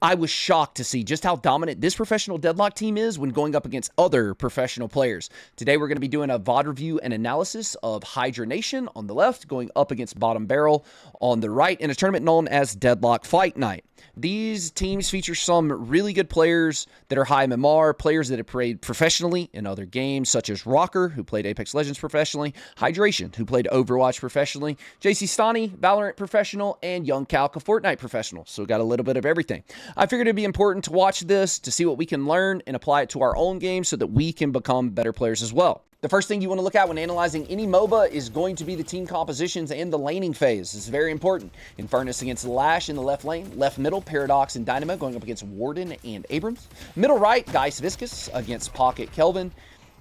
I was shocked to see just how dominant this professional Deadlock team is when going up against other professional players. Today, we're going to be doing a VOD review and analysis of Hydra Nation on the left, going up against Bottom Barrel on the right in a tournament known as Deadlock Fight Night. These teams feature some really good players that are high MMR, players that have played professionally in other games, such as Rocker, who played Apex Legends professionally, Hydration, who played Overwatch professionally, JC Stani, Valorant professional, and Young Calc, a Fortnite professional. So we got a little bit of everything. I figured it'd be important to watch this to see what we can learn and apply it to our own game so that we can become better players as well. The first thing you want to look at when analyzing any MOBA is going to be the team compositions and the laning phase. This is very important. Infernus against Lash in the left lane. Left middle, Paradox and Dynamo going up against Warden and Abrams. Middle right, Geist Viscous against Pocket Kelvin.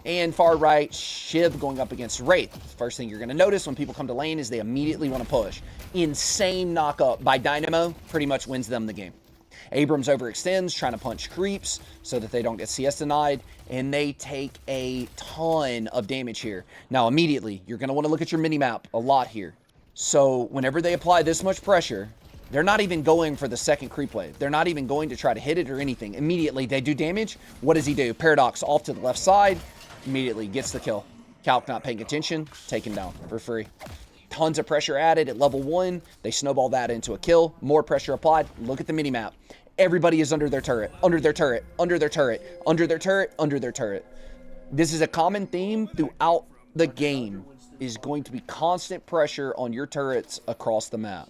And far right, Shiv going up against Wraith. First thing you're going to notice when people come to lane is they immediately want to push. Insane knock-up by Dynamo pretty much wins them the game. Abrams overextends, trying to punch creeps so that they don't get CS denied, and they take a ton of damage here. Now, immediately, you're going to want to look at your mini-map a lot here. So, whenever they apply this much pressure, they're not even going for the second creep wave. They're not even going to try to hit it or anything. Immediately, they do damage. What does he do? Paradox off to the left side, immediately gets the kill. Calc not paying attention, taken down for free. Tons of pressure added at level 1. They snowball that into a kill. More pressure applied. Look at the mini-map. Everybody is under their turret, under their turret, under their turret, under their turret, under their turret. This is a common theme throughout the game, is going to be constant pressure on your turrets across the map.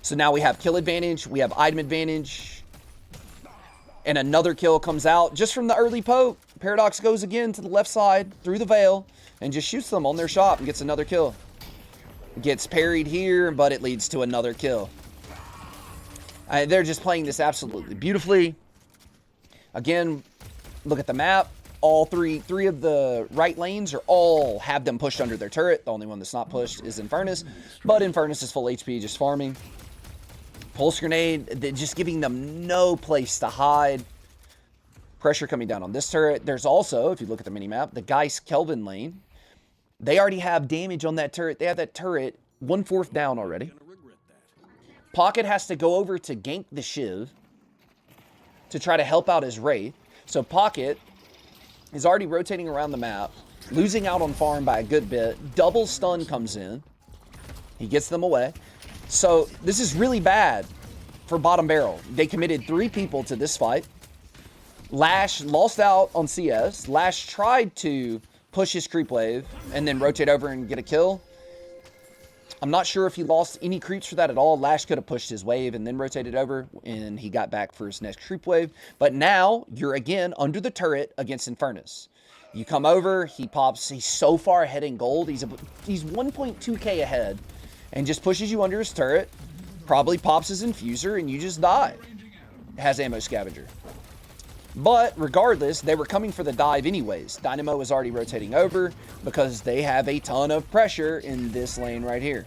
So now we have kill advantage, we have item advantage, and another kill comes out just from the early poke. Paradox goes again to the left side through the veil and just shoots them on their shot and gets another kill. Gets parried here, but it leads to another kill. They're just playing this absolutely beautifully. Again, look at the map. All three of the right lanes are all have them pushed under their turret. The only one that's not pushed is Infernus, but Infernus is full HP, just farming. Pulse grenade, just giving them no place to hide. Pressure coming down on this turret. There's also, if you look at the mini-map, the Geist Kelvin lane. They already have damage on that turret. They have that turret 1/4 down already. Pocket has to go over to gank the Shiv to try to help out his Wraith. So Pocket is already rotating around the map, losing out on farm by a good bit. Double stun comes in. He gets them away. So this is really bad for Bottom Barrel. They committed 3 people to this fight. Lash lost out on CS. Lash tried to push his creep wave and then rotate over and get a kill. I'm not sure if he lost any creeps for that at all. Lash could have pushed his wave and then rotated over, and he got back for his next creep wave. But now, you're again under the turret against Infernus. You come over, he pops, he's so far ahead in gold. He's 1.2k ahead, and just pushes you under his turret, probably pops his infuser, and you just die. Has ammo scavenger. But regardless, they were coming for the dive anyways. Dynamo was already rotating over because they have a ton of pressure in this lane right here.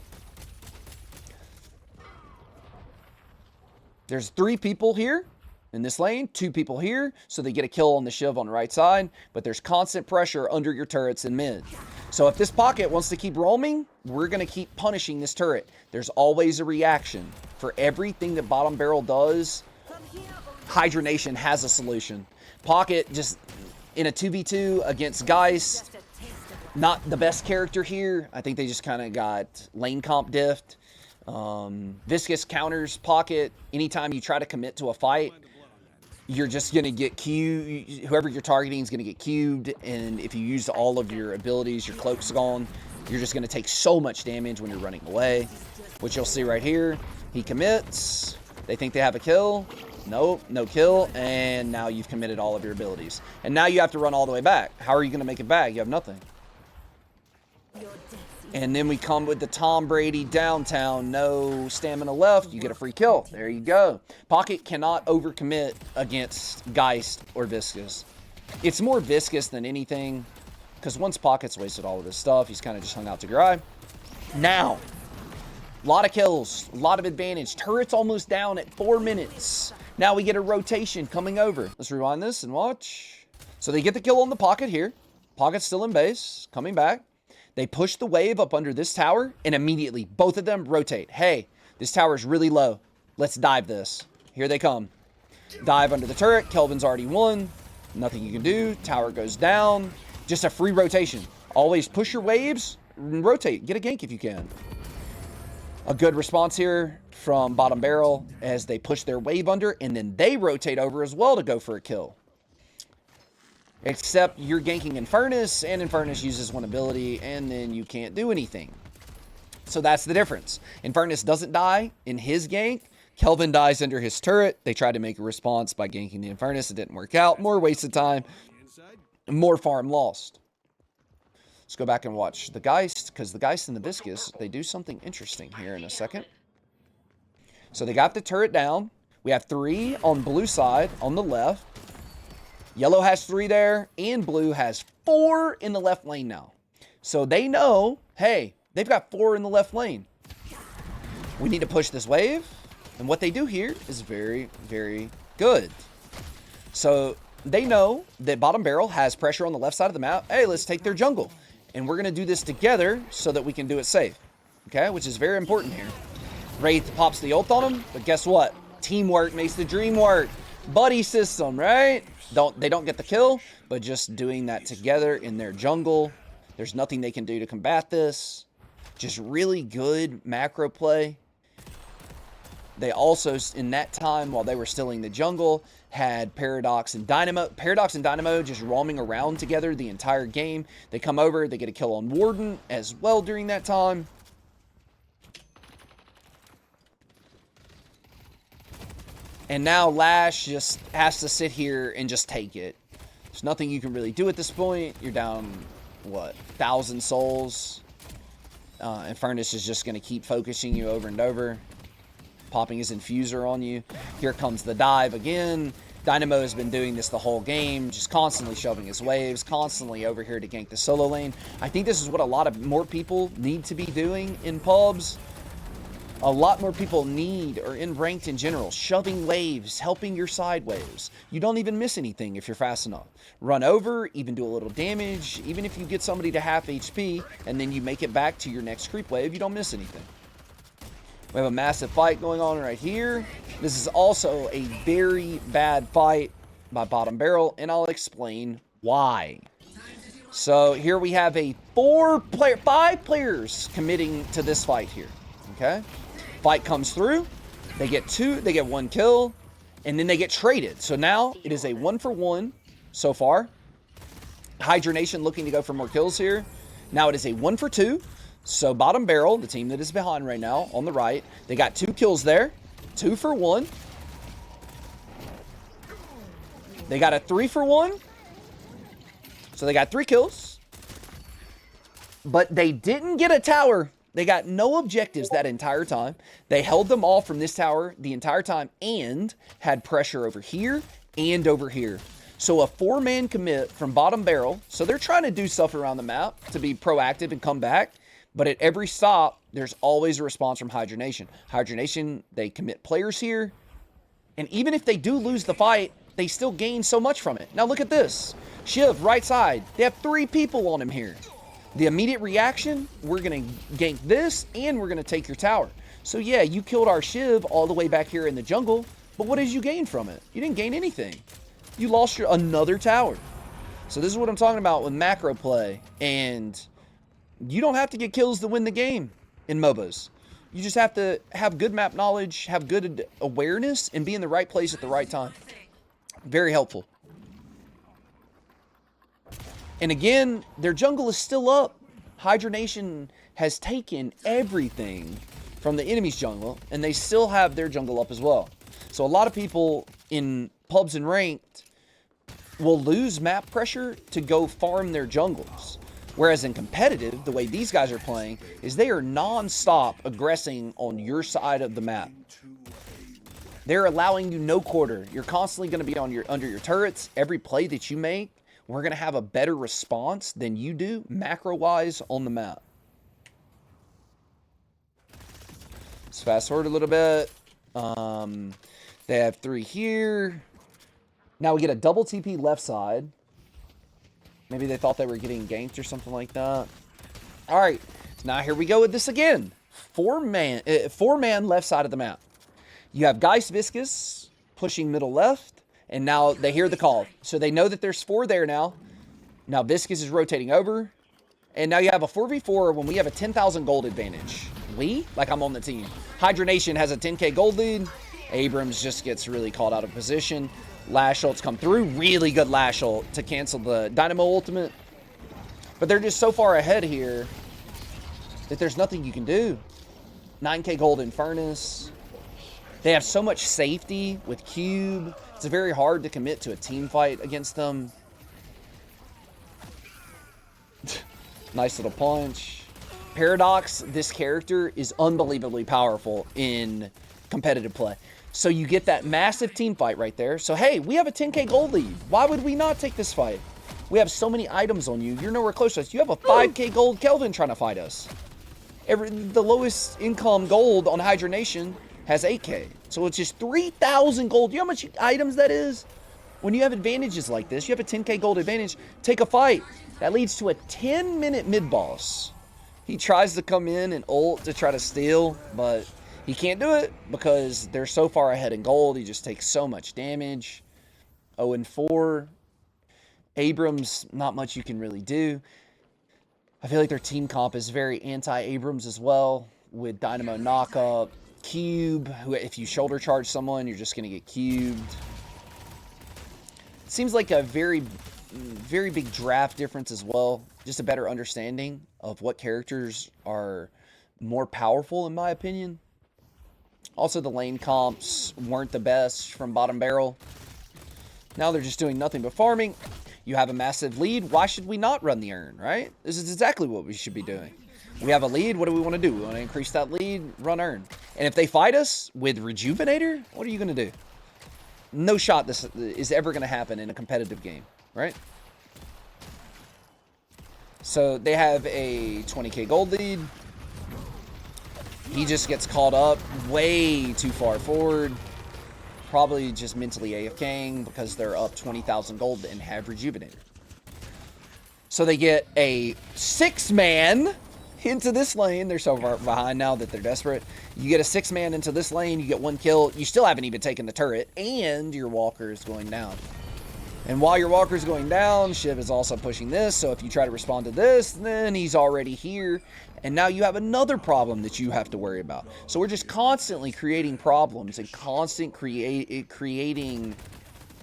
There's 3 people here in this lane, 2 people here, so they get a kill on the Shiv on the right side, but there's constant pressure under your turrets in mid. So if this Pocket wants to keep roaming, we're going to keep punishing this turret. There's always a reaction. For everything that Bottom Barrel does, Hydra Nation has a solution. Pocket just in a 2v2 against Geist. Not the best character here. I think they just kind of got lane comp diffed. Viscous counters Pocket. Anytime you try to commit to a fight, you're just going to get cubed. Whoever you're targeting is going to get cubed. And if you use all of your abilities, your cloak's gone. You're just going to take so much damage when you're running away. Which you'll see right here. He commits. They think they have a kill. Nope, no kill, and now you've committed all of your abilities. And now you have to run all the way back. How are you going to make it back? You have nothing. And then we come with the Tom Brady downtown, no stamina left, you get a free kill. There you go. Pocket cannot overcommit against Geist or Viscous. It's more Viscous than anything, because once Pocket's wasted all of this stuff, he's kind of just hung out to dry. Now, a lot of kills, a lot of advantage. Turret's almost down at 4 minutes. Now we get a rotation coming over. Let's rewind this and watch. So they get the kill on the Pocket here. Pocket's still in base, coming back. They push the wave up under this tower, and immediately both of them rotate. Hey, this tower is really low. Let's dive this. Here they come. Dive under the turret. Kelvin's already won. Nothing you can do. Tower goes down. Just a free rotation. Always push your waves. Rotate. Get a gank if you can. A good response here from bottom barrel as they push their wave under, and then they rotate over as well to go for a kill. Except you're ganking Infernus, and Infernus uses one ability, and then you can't do anything. So that's the difference. Infernus doesn't die in his gank. Kelvin dies under his turret. They tried to make a response by ganking the Infernus. It didn't work out. More waste of time. More farm lost. Let's go back and watch the Geist, because the Geist and the Viscous, they do something interesting here in a second. So they got the turret down. We have 3 on blue side on the left. Yellow has 3 there, and blue has 4 in the left lane now. So they know, hey, they've got 4 in the left lane. We need to push this wave. And what they do here is very, very good. So they know that bottom barrel has pressure on the left side of the map. Hey, let's take their jungle. And we're going to do this together so that we can do it safe. Okay, which is very important here. Wraith pops the ult on him, but guess what? Teamwork makes the dream work. Buddy system, right? They don't get the kill, but just doing that together in their jungle. There's nothing they can do to combat this. Just really good macro play. They also, in that time, while they were stealing the jungle, had Paradox and Dynamo. Paradox and Dynamo just roaming around together the entire game. They come over, they get a kill on Warden as well during that time. And now Lash just has to sit here and just take it. There's nothing you can really do at this point. You're down, what, 1,000 souls. Infernus is just going to keep focusing you over and over. Popping his infuser on you. Here comes the dive again. Dynamo has been doing this the whole game, just constantly shoving his waves, constantly over here to gank the solo lane. I think this is what a lot of more people need to be doing in pubs. A lot more people need, or in ranked in general, shoving waves, helping your side waves. You don't even miss anything if you're fast enough. Run over, even do a little damage, even if you get somebody to half HP, and then you make it back to your next creep wave, you don't miss anything. We have a massive fight going on right here. This is also a very bad fight by bottom barrel, and I'll explain why. So here we have a 5 players committing to this fight here. Okay, fight comes through. They get 1 kill, and then they get traded. So now it is a 1-for-1 so far. Hydra Nation looking to go for more kills here. Now it is a 1-for-2. So bottom barrel, the team that is behind right now on the right, they got 2 kills there. 2-for-1. They got a 3-for-1. So they got 3 kills. But they didn't get a tower. They got no objectives that entire time. They held them all from this tower the entire time and had pressure over here and over here. So a 4-man commit from bottom barrel. So they're trying to do stuff around the map to be proactive and come back. But at every stop, there's always a response from Hydra Nation. Hydra Nation, they commit players here. And even if they do lose the fight, they still gain so much from it. Now look at this. Shiv, right side. They have 3 people on him here. The immediate reaction, we're going to gank this, and we're going to take your tower. So yeah, you killed our Shiv all the way back here in the jungle, but what did you gain from it? You didn't gain anything. You lost another tower. So this is what I'm talking about with macro play, and you don't have to get kills to win the game in MOBAs. You just have to have good map knowledge, have good awareness, and be in the right place at the right time. Very helpful. And again, their jungle is still up. Hydra Nation has taken everything from the enemy's jungle, and they still have their jungle up as well. So a lot of people in pubs and ranked will lose map pressure to go farm their jungles. Whereas in competitive, the way these guys are playing is they are non-stop aggressing on your side of the map. They're allowing you no quarter. You're constantly going to be on under your turrets. Every play that you make, we're going to have a better response than you do macro-wise on the map. Let's fast forward a little bit. They have 3 here. Now we get a double TP left side. Maybe they thought they were getting ganked or something like that. All right, so now here we go with this again. 4-man left side of the map. You have Geist Viscous pushing middle left, and now they hear the call. So they know that there's 4 there now. Now Viscus is rotating over, and now you have a 4v4 when we have a 10,000 gold advantage. We? Like I'm on the team. Hydra Nation has a 10k gold lead. Abrams just gets really caught out of position. Lash ults come through. Really good Lash ult to cancel the Dynamo ultimate. But they're just so far ahead here that there's nothing you can do. 9k gold in Furnace. They have so much safety with Cube. It's very hard to commit to a team fight against them. Nice little punch. Paradox, this character is unbelievably powerful in competitive play. So you get that massive team fight right there. So hey, we have a 10k gold lead. Why would we not take this fight? We have so many items on you. You're nowhere close to us. You have a 5k gold Kelvin trying to fight us. The lowest income gold on Hydra Nation has 8k. So it's just 3,000 gold. You know how much items that is? When you have advantages like this, you have a 10k gold advantage, take a fight. That leads to a 10-minute mid-boss. He tries to come in and ult to try to steal, but he can't do it because they're so far ahead in gold. He just takes so much damage. 0-4. Abrams, not much you can really do. I feel like their team comp is very anti-Abrams as well, with Dynamo knockup, Cube, who if you shoulder charge someone, you're just going to get cubed. Seems like a very big draft difference as well. Just a better understanding of what characters are more powerful, in my opinion. Also, the lane comps weren't the best from Bottom Barrel. Now they're just doing nothing but farming. You have a massive lead. Why should we not run the urn, right? This is exactly what we should be doing. We have a lead. What do we want to do? We want to increase that lead, run urn. And if they fight us with Rejuvenator, what are you going to do? No shot this is ever going to happen in a competitive game, right? So they have a 20k gold lead. He just gets caught up way too far forward. Probably just mentally AFKing because they're up 20,000 gold and have Rejuvenator. So they get a 6-man into this lane. They're so far behind now that they're desperate. You get a 6-man into this lane. You get 1 kill. You still haven't even taken the turret. And your walker is going down. And while your walker's going down, Shiv is also pushing this. So if you try to respond to this, then he's already here. And now you have another problem that you have to worry about. So we're just constantly creating problems and creating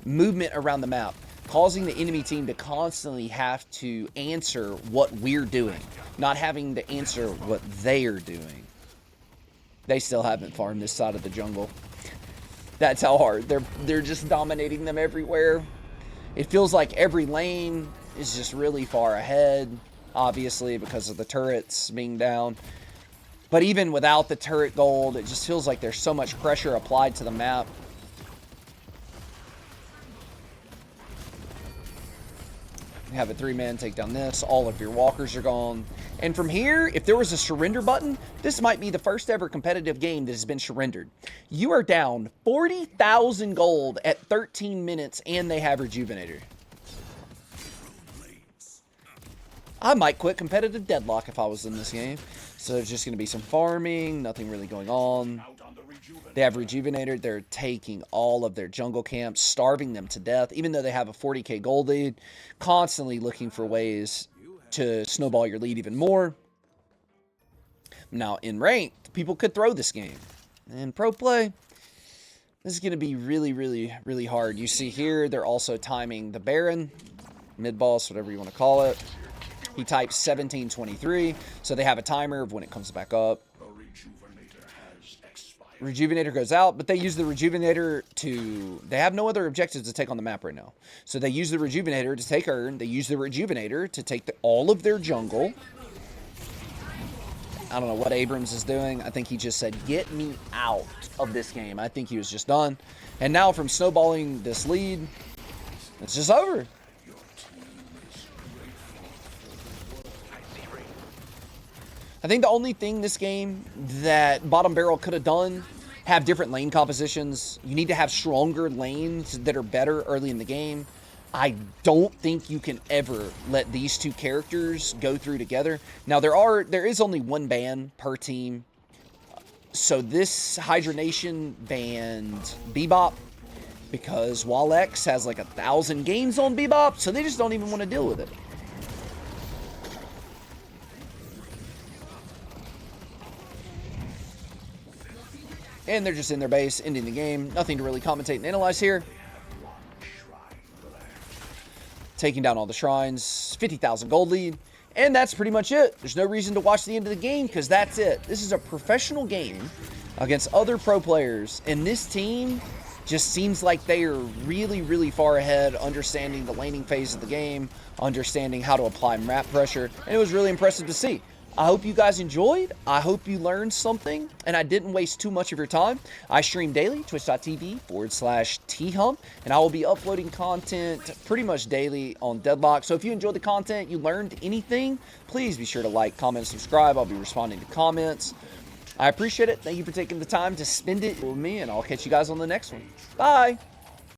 movement around the map, causing the enemy team to constantly have to answer what we're doing, not having to answer what they are doing. They still haven't farmed this side of the jungle. That's how hard. They're just dominating them everywhere. It feels like every lane is just really far ahead, obviously because of the turrets being down. But even without the turret gold, it just feels like there's so much pressure applied to the map. You have a 3-man take down this. All of your walkers are gone. And from here, if there was a surrender button, this might be the first ever competitive game that has been surrendered. You are down 40,000 gold at 13 minutes, and they have Rejuvenator. I might quit competitive Deadlock if I was in this game. So there's just going to be some farming, nothing really going on. They have Rejuvenator. They're taking all of their jungle camps, starving them to death, even though they have a 40k gold lead, constantly looking for ways to snowball your lead even more. Now, in ranked, people could throw this game. In pro play, this is going to be really, really, really hard. You see here, they're also timing the Baron, mid-boss, whatever you want to call it. He types 1723, so they have a timer of when it comes back up. Rejuvenator goes out, but they use the Rejuvenator to... They have no other objectives to take on the map right now. So they use the Rejuvenator to take Urn. They use the Rejuvenator to take all of their jungle. I don't know what Abrams is doing. I think he just said, get me out of this game. I think he was just done. And now from snowballing this lead, it's just over. I think the only thing this game that Bottom Barrel could have done, have different lane compositions. You need to have stronger lanes that are better early in the game. I don't think you can ever let these two characters go through together. Now, there is only 1 ban per team. So this Hydra Nation banned Bebop. because Wall-X has like 1,000 games on Bebop, so they just don't even want to deal with it. And they're just in their base, ending the game. Nothing to really commentate and analyze here. Taking down all the shrines. 50,000 gold lead. And that's pretty much it. There's no reason to watch the end of the game because that's it. This is a professional game against other pro players. And this team just seems like they are really, really far ahead, understanding the laning phase of the game, understanding how to apply map pressure. And it was really impressive to see. I hope you guys enjoyed. I hope you learned something, and I didn't waste too much of your time. I stream daily, twitch.tv/THump, and I will be uploading content pretty much daily on Deadlock. So if you enjoyed the content, you learned anything, please be sure to like, comment, subscribe. I'll be responding to comments. I appreciate it. Thank you for taking the time to spend it with me, and I'll catch you guys on the next one. Bye!